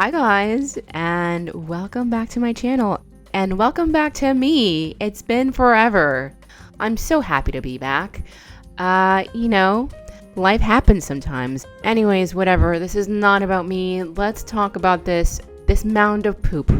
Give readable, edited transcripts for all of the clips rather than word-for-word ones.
Hi guys, and welcome back to my channel, and welcome back to me. It's been forever. I'm so happy to be back. Life happens sometimes. Anyways, whatever, this is not about me. Let's talk about this mound of poop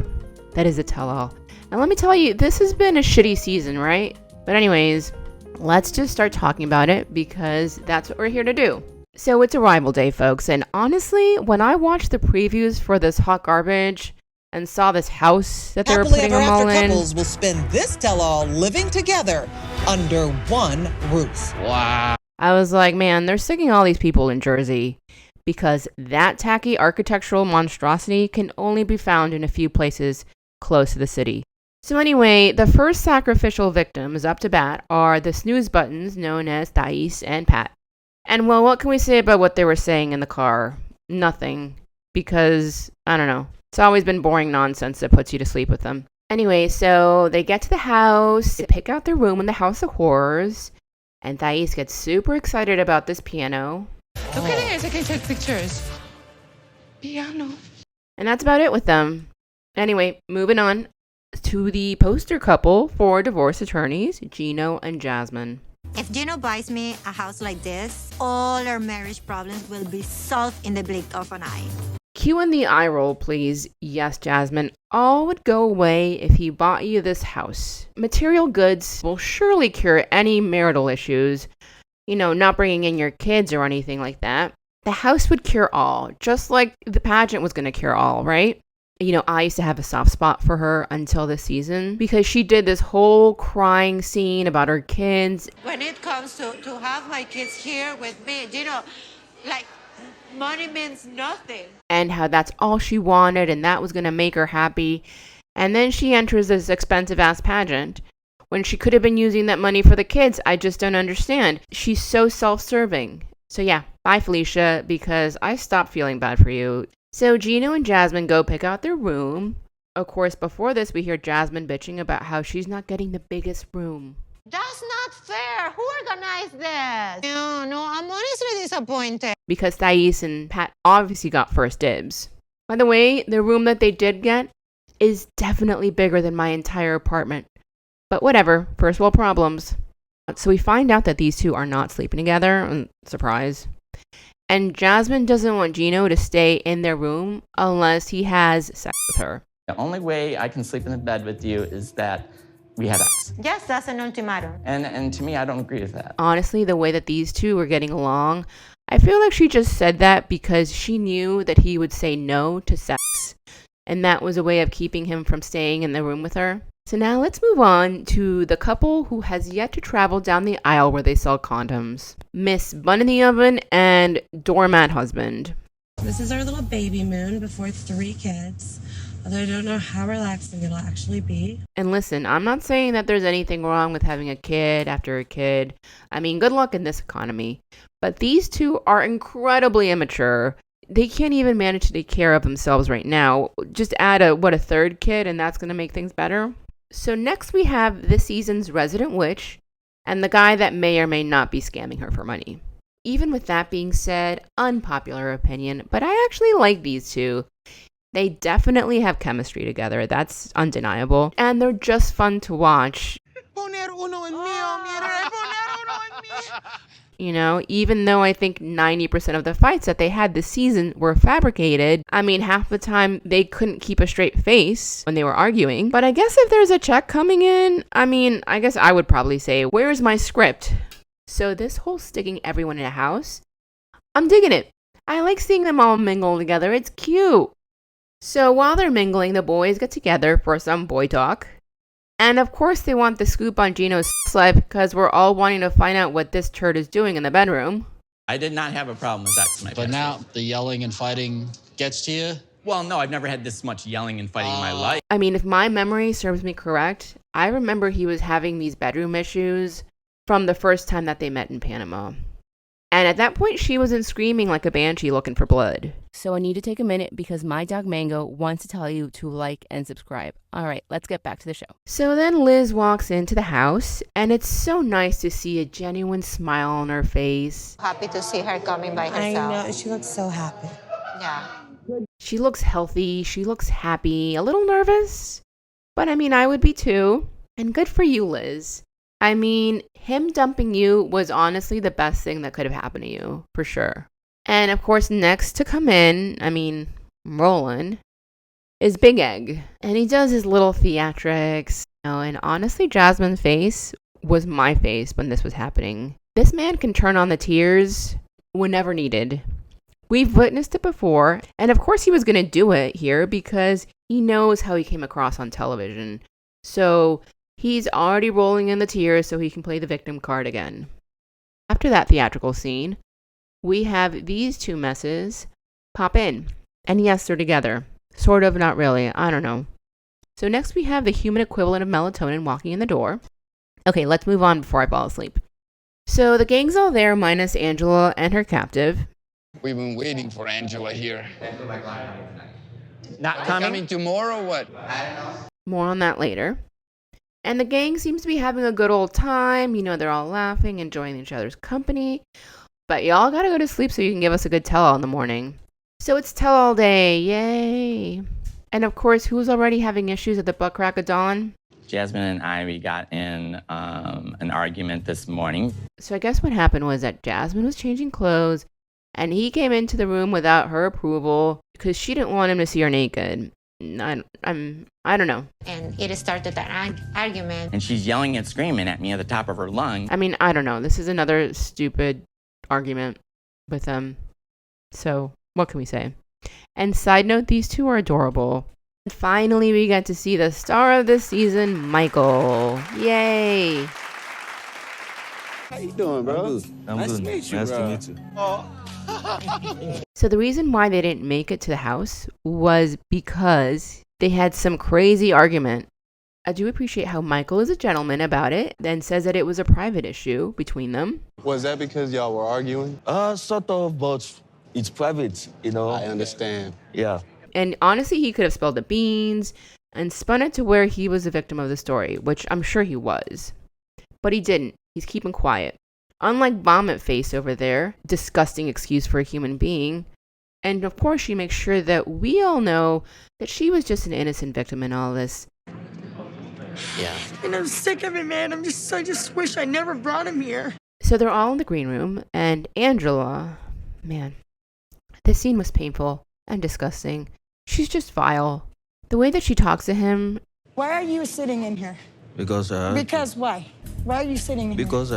that is a tell-all. And let me tell you, this has been a shitty season, right? But anyways, let's just start talking about it because that's what we're here to do. So it's arrival day, folks, and honestly, when I watched the previews for this hot garbage and saw this house that they were putting them all in, couples will spend this tell-all living together under one roof. Wow. I was like, man, they're sticking all these people in Jersey because that tacky architectural monstrosity can only be found in a few places close to the city. So anyway, the first sacrificial victims up to bat are the snooze buttons known as Thais and Pat. And well, what can we say about what they were saying in the car? Nothing. Because, I don't know. It's always been boring nonsense that puts you to sleep with them. Anyway, so they get to the house, they pick out their room in the House of Horrors, and Thais gets super excited about this piano. Look at this, I can take pictures. Piano. And that's about it with them. Anyway, moving on to the poster couple for divorce attorneys, Gino and Jasmine. If Gino buys me a house like this, all our marriage problems will be solved in the blink of an eye. Cue in the eye roll, please. Yes, Jasmine. All would go away if he bought you this house. Material goods will surely cure any marital issues. You know, not bringing in your kids or anything like that. The house would cure all, just like the pageant was going to cure all, right? You know, I used to have a soft spot for her until this season because she did this whole crying scene about her kids. When it comes to have my kids here with me, you know, like money means nothing. And how that's all she wanted and that was going to make her happy. And then she enters this expensive ass pageant when she could have been using that money for the kids. I just don't understand. She's so self-serving. So yeah, bye Felicia, because I stopped feeling bad for you. So Gino and Jasmine go pick out their room. Of course, before this, we hear Jasmine bitching about how she's not getting the biggest room. That's not fair. Who organized this? No, I'm honestly disappointed. Because Thais and Pat obviously got first dibs. By the way, the room that they did get is definitely bigger than my entire apartment. But whatever, first world problems. So we find out that these two are not sleeping together. Surprise. And Jasmine doesn't want Gino to stay in their room unless he has sex with her. The only way I can sleep in the bed with you is that we have sex. Yes, that's an ultimatum. And to me, I don't agree with that. Honestly, the way that these two were getting along, I feel like she just said that because she knew that he would say no to sex. And that was a way of keeping him from staying in the room with her. So now let's move on to the couple who has yet to travel down the aisle where they sell condoms. Miss Bun in the Oven and Doormat Husband. This is our little baby moon before 3 kids. Although I don't know how relaxing it'll actually be. And listen, I'm not saying that there's anything wrong with having a kid after a kid. I mean, good luck in this economy. But these two are incredibly immature. They can't even manage to take care of themselves right now. Just add a 3rd kid and that's going to make things better. So next we have this season's resident witch and the guy that may or may not be scamming her for money. Even with that being said, unpopular opinion, but I actually like these two. They definitely have chemistry together, that's undeniable, and they're just fun to watch. You know, even though I think 90% of the fights that they had this season were fabricated, I mean, half the time they couldn't keep a straight face when they were arguing. But I guess if there's a check coming in, I guess I would probably say, where's my script? So this whole sticking everyone in a house, I'm digging it. I like seeing them all mingle together. It's cute. So while they're mingling, the boys get together for some boy talk. And of course they want the scoop on Gino's sex life because we're all wanting to find out what this turd is doing in the bedroom. I did not have a problem with sex in my past. But now the yelling and fighting gets to you? Well, no, I've never had this much yelling and fighting in my life. I mean, if my memory serves me correct, I remember he was having these bedroom issues from the first time that they met in Panama. And at that point, she wasn't screaming like a banshee looking for blood. So I need to take a minute because my dog Mango wants to tell you to like and subscribe. All right, let's get back to the show. So then Liz walks into the house, and it's so nice to see a genuine smile on her face. Happy to see her coming by herself. I know, she looks so happy. Yeah. She looks healthy. She looks happy. A little nervous. But I mean, I would be too. And good for you, Liz. I mean, him dumping you was honestly the best thing that could have happened to you, for sure. And of course, next to come in, Roland, is Big Egg. And he does his little theatrics. And honestly, Jasmine's face was my face when this was happening. This man can turn on the tears whenever needed. We've witnessed it before. And of course, he was going to do it here because he knows how he came across on television. So he's already rolling in the tears so he can play the victim card again. After that theatrical scene, we have these two messes pop in. And yes, they're together. Sort of, not really. I don't know. So next we have the human equivalent of melatonin walking in the door. Okay, let's move on before I fall asleep. So the gang's all there minus Angela and her captive. We've been waiting for Angela here. Not Coming tomorrow or what? More on that later. And the gang seems to be having a good old time. They're all laughing, enjoying each other's company. But y'all gotta go to sleep so you can give us a good tell-all in the morning. So it's tell-all day. Yay. And of course, who's already having issues at the butt crack of dawn? Jasmine and I, we got in an argument this morning. So I guess what happened was that Jasmine was changing clothes and he came into the room without her approval because she didn't want him to see her naked. I don't know. And it started that argument. And she's yelling and screaming at me at the top of her lungs. I don't know. This is another stupid argument with them. So what can we say? And side note, these two are adorable. And finally, we get to see the star of this season, Michael. Yay! How you doing, bro? I'm nice good. to meet you, Nice bro. to meet you. Oh. So the reason why they didn't make it to the house was because they had some crazy argument. I do appreciate how Michael is a gentleman about it, then says that it was a private issue between them. Was that because y'all were arguing? Sort of, but it's private, I understand. Yeah. And honestly, he could have spilled the beans and spun it to where he was the victim of the story, which I'm sure he was. But he didn't. He's keeping quiet. Unlike Vomit Face over there, disgusting excuse for a human being. And of course, she makes sure that we all know that she was just an innocent victim in all this. Yeah. And I'm sick of it, man. I just wish I never brought him here. So they're all in the green room, and Angela, man, this scene was painful and disgusting. She's just vile. The way that she talks to him. Why are you sitting in here? Because Because why? Why are you sitting in here? because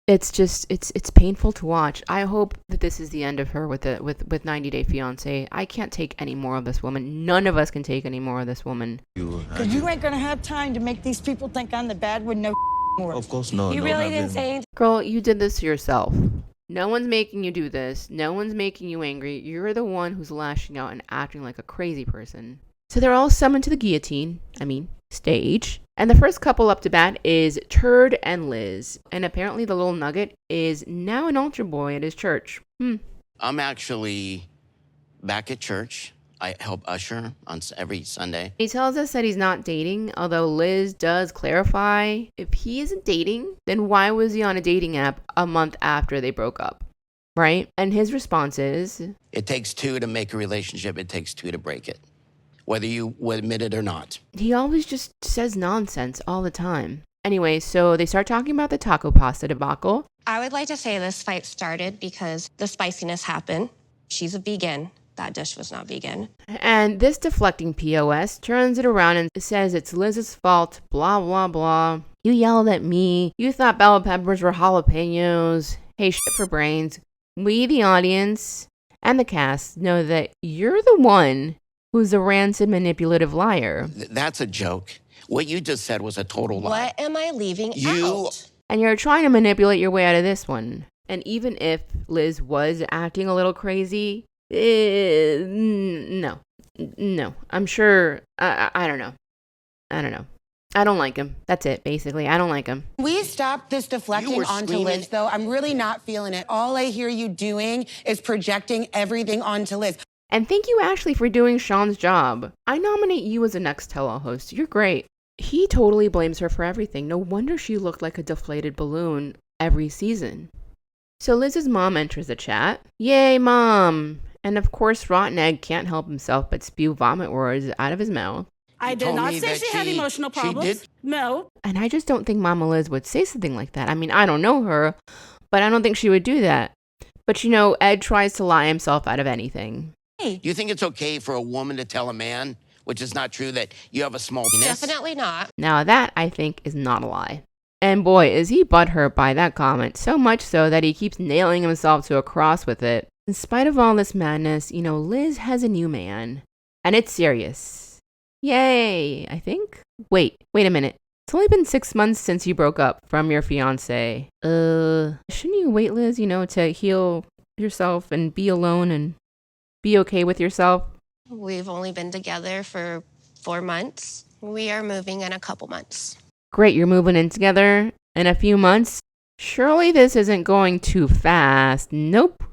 It's just it's painful to watch. I hope that this is the end of her with 90 Day Fiance. I can't take any more of this woman. None of us can take any more of this woman. Because you ain't gonna have time to make these people think I'm the bad one no more. of course no. You no, really not didn't really. say anything. Girl, you did this to yourself. No one's making you do this. No one's making you angry. You're the one who's lashing out and acting like a crazy person. So they're all summoned to the guillotine. Stage. And the first couple up to bat is Turd and Liz. And apparently the little nugget is now an altar boy at his church. I'm actually back at church. I help usher on every Sunday. He tells us that he's not dating, although Liz does clarify if he isn't dating, then why was he on a dating app a month after they broke up? Right? And his response is, It takes two to make a relationship. It takes two to break it, whether you would admit it or not. he always just says nonsense all the time. Anyway, so they start talking about the taco pasta debacle. I would like to say this fight started because the spiciness happened. She's a vegan. That dish was not vegan. And this deflecting POS turns it around and says it's Liz's fault, blah, blah, blah. You yelled at me. You thought bell peppers were jalapenos. Hey, shit for brains. We, the audience, and the cast know that you're the one who's a rancid, manipulative liar. That's a joke. What you just said was a total lie. What am I leaving You- out? And you're trying to manipulate your way out of this one. And even if Liz was acting a little crazy, no. I'm sure, I don't know. I don't like him. That's it, basically. I don't like him. We stop this deflecting onto Liz, though. I'm really not feeling it. All I hear you doing is projecting everything onto Liz. And thank you, Ashley, for doing Sean's job. I nominate you as the next tell-all host. You're great. He totally blames her for everything. No wonder she looked like a deflated balloon every season. So Liz's mom enters the chat. Yay, Mom! And of course, Rotten Egg can't help himself but spew vomit words out of his mouth. I did not say she had emotional problems. No. And I just don't think Mama Liz would say something like that. I mean, I don't know her, but I don't think she would do that. But you know, Ed tries to lie himself out of anything. Hey. You think it's okay for a woman to tell a man, which is not true, that you have a small penis? Definitely not. Now that, I think, is not a lie. And boy, is he butthurt by that comment, so much so that he keeps nailing himself to a cross with it. In spite of all this madness, you know, Liz has a new man. And it's serious. Yay, I think? Wait a minute. It's only been 6 months since you broke up from your fiance. Shouldn't you wait, Liz, you know, to heal yourself and be alone and be okay with yourself? We've only been together for 4 months. We are moving in a couple months. Great, you're moving in together in a few months? Surely this isn't going too fast. Nope.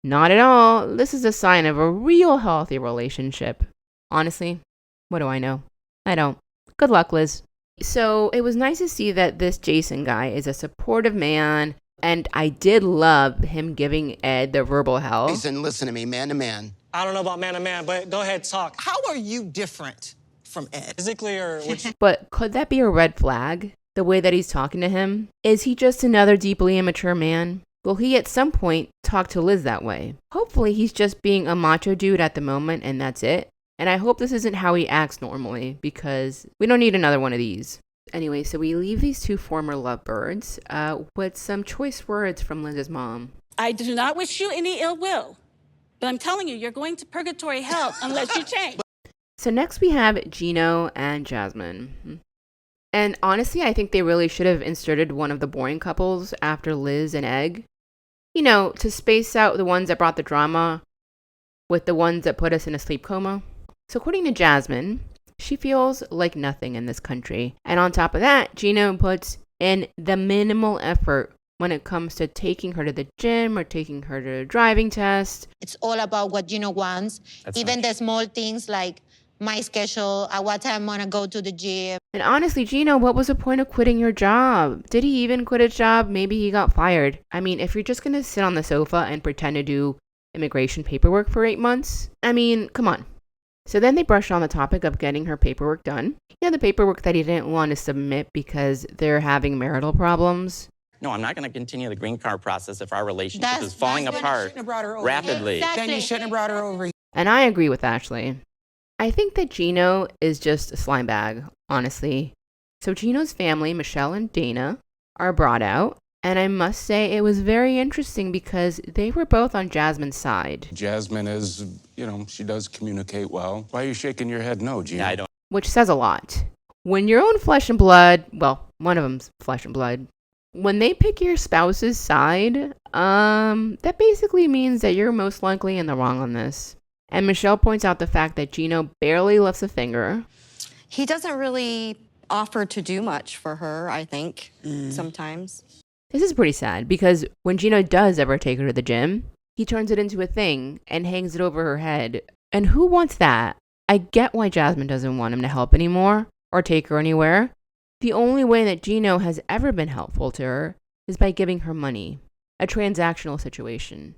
Not at all. This is a sign of a real healthy relationship. Honestly, what do I know? I don't. Good luck, Liz. So it was nice to see that this Jason guy is a supportive man, and I did love him giving Ed the verbal hell. Jason, listen to me, man to man. I don't know about man to man, but go ahead, talk. How are you different from Ed? Physically or which? But could that be a red flag? The way that he's talking to him? Is he just another deeply immature man? Will he at some point talk to Liz that way? Hopefully he's just being a macho dude at the moment and that's it. And I hope this isn't how he acts normally, because we don't need another one of these. Anyway, so we leave these two former lovebirds with some choice words from Liz's mom. I do not wish you any ill will, but I'm telling you, you're going to purgatory hell unless you change. So next we have Gino and Jasmine. And honestly, I think they really should have inserted one of the boring couples after Liz and Egg. You know, to space out the ones that brought the drama with the ones that put us in a sleep coma. So according to Jasmine, she feels like nothing in this country. And on top of that, Gino puts in the minimal effort when it comes to taking her to the gym or taking her to a driving test. It's all about what Gino wants. Even the small things like my schedule, at what time I'm gonna go to the gym. And honestly, Gino, what was the point of quitting your job? Did he even quit his job? Maybe he got fired. I mean, if you're just gonna sit on the sofa and pretend to do immigration paperwork for 8 months, I mean, come on. So then they brush on the topic of getting her paperwork done. You know, the paperwork that he didn't want to submit because they're having marital problems. No, I'm not going to continue the green card process if our relationship is falling apart rapidly. Then you shouldn't have brought her over here. And I agree with Ashley. I think that Gino is just a slime bag, honestly. So Gino's family, Michelle and Dana, are brought out. And I must say it was very interesting because they were both on Jasmine's side. Jasmine is, you know, she does communicate well. Why are you shaking your head no, Gino? Yeah, I don't. Which says a lot. When your own flesh and blood, well, one of them's flesh and blood, when they pick your spouse's side, that basically means that you're most likely in the wrong on this. And Michelle points out the fact that Gino barely lifts a finger. He doesn't really offer to do much for her, I think, sometimes. This is pretty sad because when Gino does ever take her to the gym, he turns it into a thing and hangs it over her head. And who wants that? I get why Jasmine doesn't want him to help anymore or take her anywhere. The only way that Gino has ever been helpful to her is by giving her money, a transactional situation.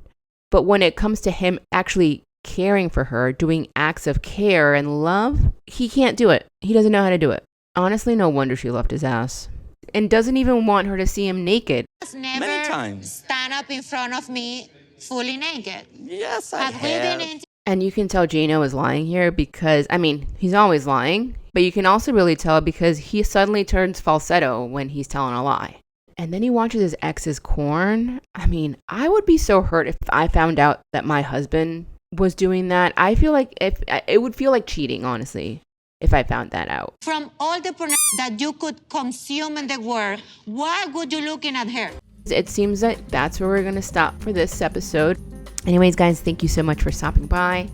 But when it comes to him actually caring for her, doing acts of care and love, he can't do it. He doesn't know how to do it. Honestly, no wonder she left his ass. And doesn't even want her to see him naked. Never Many times. Stand up in front of me fully naked. Yes, I Have we been in? And you can tell Gino is lying here because, I mean, he's always lying. But you can also really tell because he suddenly turns falsetto when he's telling a lie. And then he watches his ex's corn. I mean, I would be so hurt if I found out that my husband was doing that. I feel like it would feel like cheating, honestly, if I found that out. From all the porn that you could consume in the world, why would you looking at her? It seems that that's where we're going to stop for this episode. Anyways, guys, thank you so much for stopping by.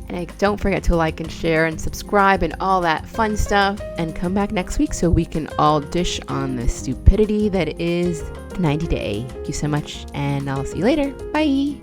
And don't forget to like and share and subscribe and all that fun stuff. And come back next week so we can all dish on the stupidity that is the 90 Day. Thank you so much, and I'll see you later. Bye.